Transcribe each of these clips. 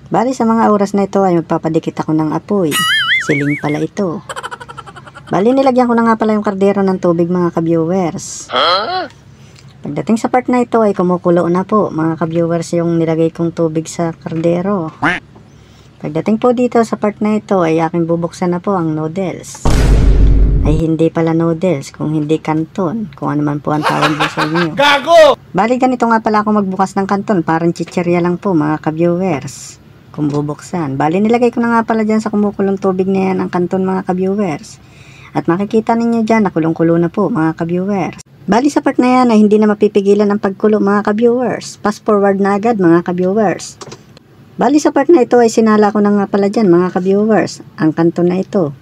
Bali sa mga oras na ito ay magpapadikit ako ng apoy. Siling pala ito. Bali nilagyan ko na nga pala yung kardero ng tubig mga ka-viewers. Pagdating sa part na ito ay kumukulo na po mga ka-viewers yung nilagay kong tubig sa kardero. Pagdating po dito sa part na ito ay aking bubuksan na po ang noodles. Ay hindi pala noodles, kung hindi kanton, kung ano man po ang tawag din sa inyo. Gago! Bali ganito nga pala ako magbukas ng kanton, parang chichirya lang po mga ka-viewers. Kung bubuksan. Bali nilagay ko na nga pala dyan sa kumukulong tubig na yan ang kanton mga ka-viewers. At makikita ninyo dyan na kulong-kulo na po mga ka-viewers. Bali sa part na yan ay hindi na mapipigilan ang pagkulo mga ka-viewers. Fast forward na agad mga ka-viewers. Bali sa part na ito ay sinala ko na nga pala dyan mga ka-viewers. Ang kanton na ito.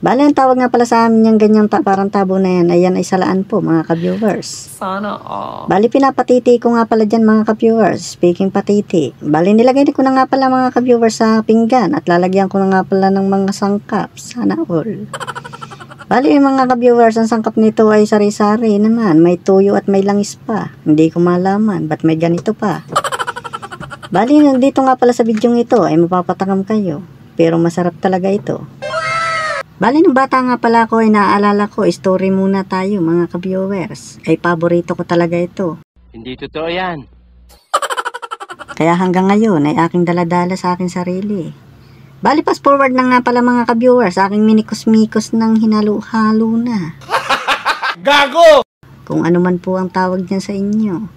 Bali ang tawag nga pala sa amin yung ganyang parang tabo na yan. Ayan ay salaan po mga ka-viewers. Sana all. Bali pinapatiti ko nga pala dyan mga ka-viewers. Speaking patiti. Bali nilagay ko na nga pala mga ka-viewers sa pinggan. At lalagyan ko na nga pala ng mga sangkap. Sana all. Bali mga ka-viewers, ang sangkap nito ay sari-sari naman. May tuyo at may langis pa. Hindi ko malaman. Ba't may ganito pa? Bali dito nga pala sa bidyong ito ay mapapatakam kayo. Pero masarap talaga ito. Bali nung bata nga pala ko ay naaalala ko, story muna tayo mga ka-viewers. Ay paborito ko talaga ito. Hindi totoo yan. Kaya hanggang ngayon ay aking daladala sa aking sarili. Bali fast forward na nga pala mga ka-viewers, aking minikos-mikos ng hinalo-halo na. Gago! Kung ano man po ang tawag niyan sa inyo.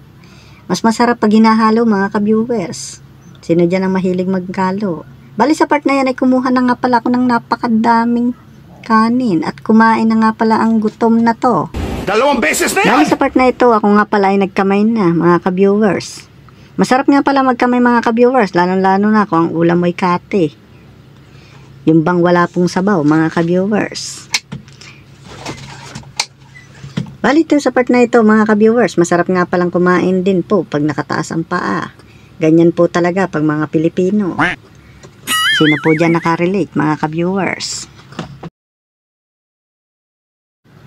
Mas masarap pag hinahalo mga ka-viewers. Sino dyan ang mahilig magkalo? Bali sa part na yan ay kumuha na nga pala ako ng napakadaming kanin at kumain na nga pala ang gutom na to. 2 beses na yan! Dahil sa part na ito, ako nga pala ay nagkamay na mga ka-viewers. Masarap nga pala magkamay mga ka-viewers, lalong-lalo na kung ang ulam mo'y kate. Yung bang wala pong sabaw mga ka-viewers. Bali sa part na ito mga ka-viewers, masarap nga palang kumain din po pag nakataas ang paa. Ganyan po talaga pag mga Pilipino. Sino po dyan nakarelate mga ka-viewers?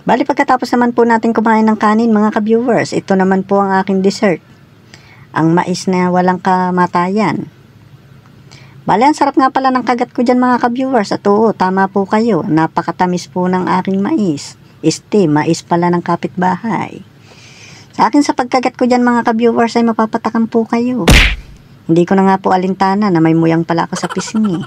Bali pagkatapos naman po natin kumain ng kanin mga ka-viewers, ito naman po ang aking dessert. Ang mais na walang kamatayan. Bali ang sarap nga pala ng kagat ko dyan mga ka-viewers. At oo, tama po kayo. Napakatamis po ng aking mais. Mais pala ng kapitbahay. Sa akin sa pagkagat ko dyan mga ka-viewers ay mapapatakam po kayo. Hindi ko na nga po alintana na may muyang pala ako sa pisngi.